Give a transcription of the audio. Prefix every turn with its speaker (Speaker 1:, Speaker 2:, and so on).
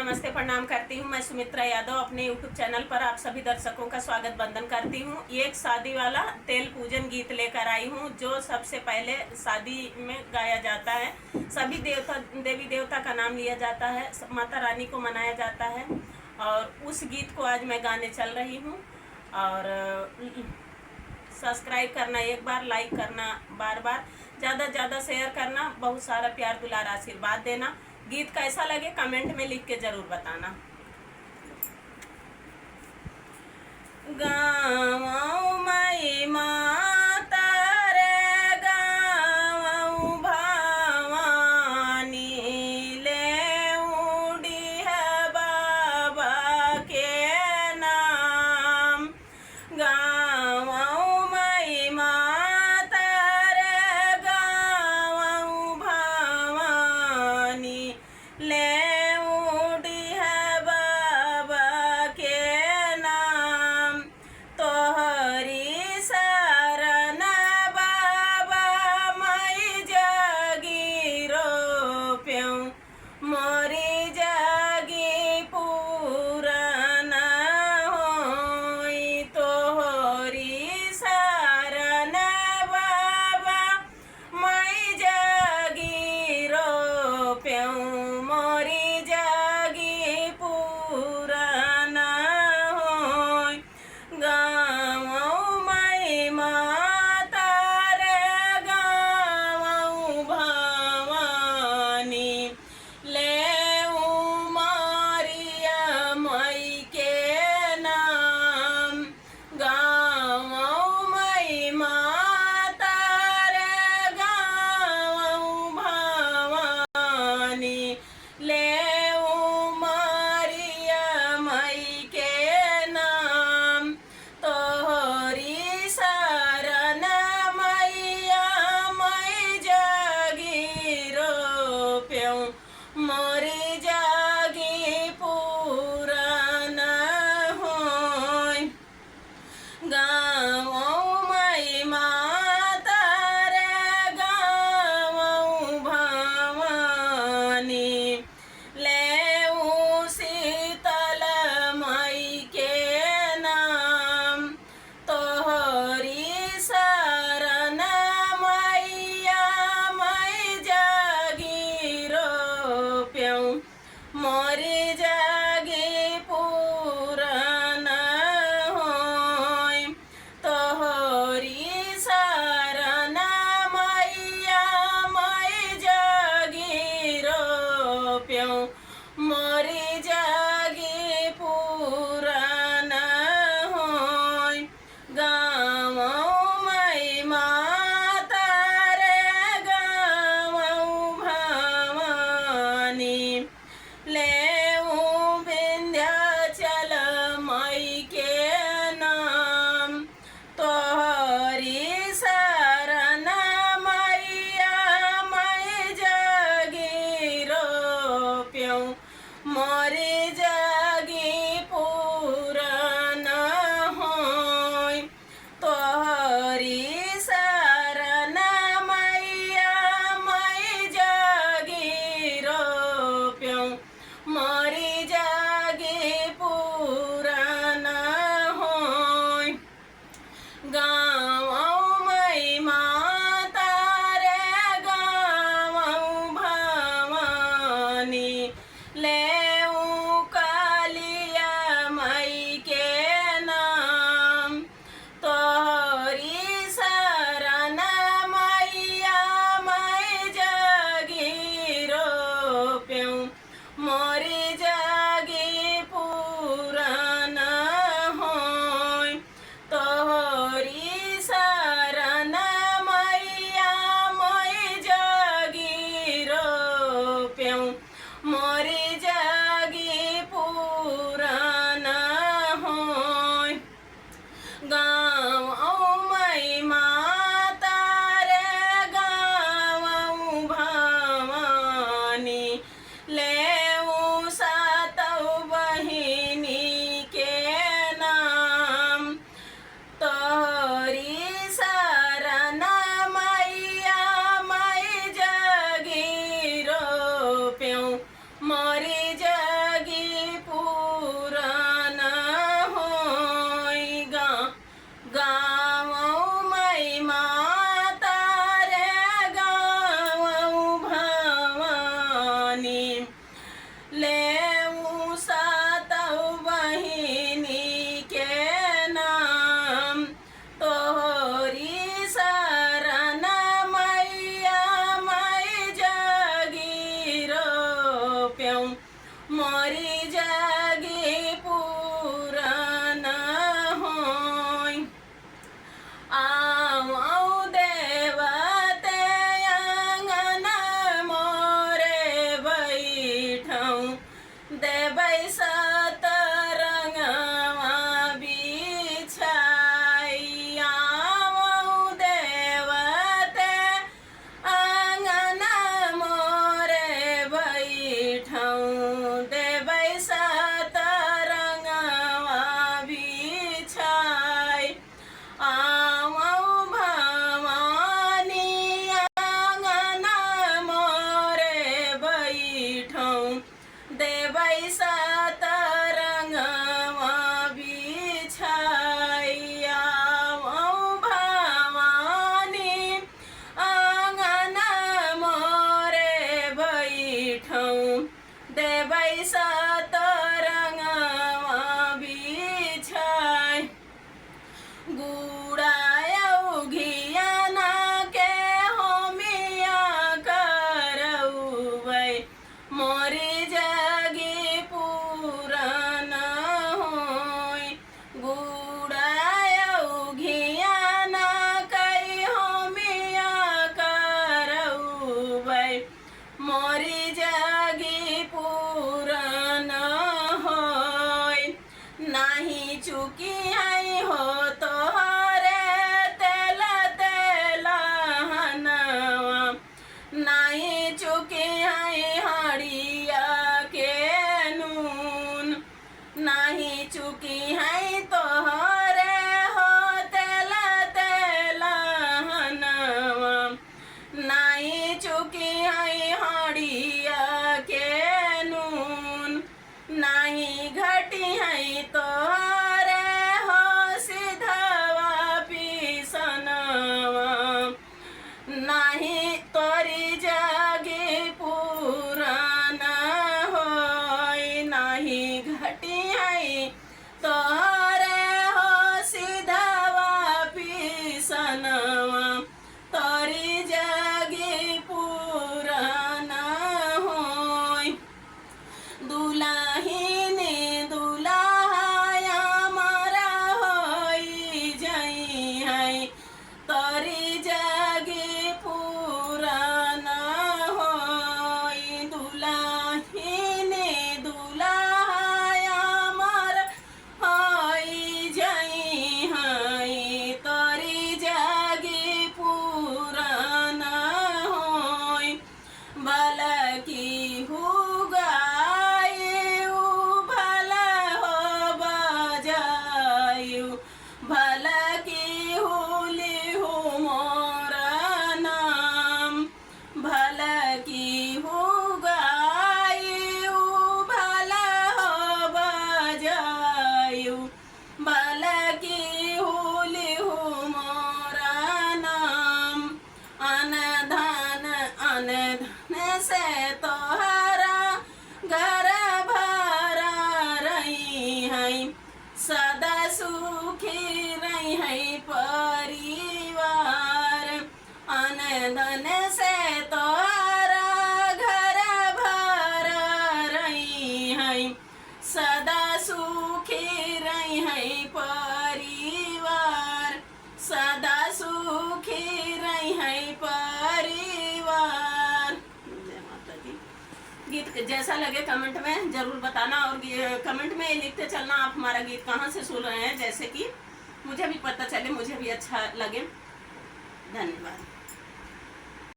Speaker 1: नमस्ते प्रणाम करती हूँ। मैं सुमित्रा यादव अपने यूट्यूब चैनल पर आप सभी दर्शकों का स्वागत वंदन करती हूँ। ये एक शादी वाला तेल पूजन गीत लेकर आई हूँ जो सबसे पहले शादी में गाया जाता है। सभी देवी देवता का नाम लिया जाता है, माता रानी को मनाया जाता है और उस गीत को आज मैं गाने चल रही हूँ। और सब्सक्राइब करना एक बार, लाइक करना बार बार, ज़्यादा से ज़्यादा शेयर करना, बहुत सारा प्यार दुलार आशीर्वाद देना। गीत कैसा लगे कमेंट में लिख के जरूर बताना। गाँव मई माता रे गाँव भवानी ले उड़ी है बाबा के नाम। गाँव मई माता रे गाँव भवानी ले उड़ी है बाबा के नाम। तोहरी शरण बाबा मई जगी रोप्यूं, मोरी जगी पूरन होई। तोहरी शरण बाबा मई जगी रोप्यूं, मोरी जगी पूरन होई। गाँव मई माता रे गाँव भवानी ले उमारिया मई के नाम। गाँव मई माता रे गाँव भवानी ले उमारिया मई के नाम। तोहरी शरण मैया मई जगी रोप्यूं, मोरी जगी पूरन होई। गाँव मई माता रे गाँव भवानी ले शीतल मई के नाम। तोहरी शरण मैया मई जगी रोप्यूं, मोरी जगी पूरन होई। तोहरी शरण मैया मई जगी रोप्यूं, मोरी जगी पूरन होई। गाँव मई माता रे गाँव भवानी ले विंध्याचल मई के नाम। तोहरी शरण मैया मई जगी रोप्यूं, मोरी जगी पूरन होई। तोहरी शरण मैया मई जगी रोप्यूं, मोरी जगी पूरन होई। गाँव मई माता रे गाँव भवानी ले कालिया मई के नाम। तोहरी शरण मैया मई जगी रोप्यूं, मोरी जगी पूरन होई। तोहरी शरण मैया मई जगी रोप्यूं, मोरी जगी पूरन होई। गाँव मई माता रे गाँव भवानी ले लेऊ सातौ बहिनी के नाम, तोहरी शरण मैया मैं जगीरो प्यऊ, मोरी जगी पूरन होई। आवौ देवते आंगन मोरे बैठऊ, देबै सतरंगवा बिछाई। आवौ देवते आंगन मोरे बैठऊ, देबै सतरंगवा बिछाई। आवौ भवानी आंगन मोरे बैठऊ, देबै सतरंगवा बिछाई। आवौ भवानी आंगन मोरे बैठऊ, देबै सतरंगवा बिछाई। गुड़ायौ घियाना के होमिया करौबै, मोरी जगी पूरन होई। गुड़ायौ घियाना कई होमिया करौबै, मोरी जगी पूरन होई। नाही चुकी है हो तोहरे तेल तेलहनवा, नाही चुकी है हड़िया के नून, नाही चुकी है तोहरे हो तेल तेलहनवा, नाही चुकी है हड़िया के नून, नाही घटी है तोहरे हो सिधवा पीसनवा, नाही तोरी जगी पूरन होई। नाही घटी है तोहरे हो सिधवा पीसनवा, तोरी जगी पूरन होई। दुलाहिनी दुल्हा मारा होई जई है, तोरी जगी पूरन होई। दुलाहिनी दुल्हा मारा होई जई है, तोरी जगी पूरन होई। भलकी हुगायु भला हो बजायु, भलकी हुलिहु मोर नाम, भलकी हुगायु भला हो बजायु, भलकी हुलिहु मोर नाम। अनधन अनधन से तोहरा घर भरा रही है, सदा सुखी रही है परिवार। अनधन से तोहरा घर भरा रही है, सदा सुखी रही है परिवार, सदा सुखी रही है परिवार। जय माता दी। गीत जैसा लगे कमेंट में जरूर बताना, और कमेंट में लिखते चलना आप हमारा गीत कहाँ से सुन रहे हैं, जैसे कि मुझे भी पता चले, मुझे भी अच्छा लगे। धन्यवाद।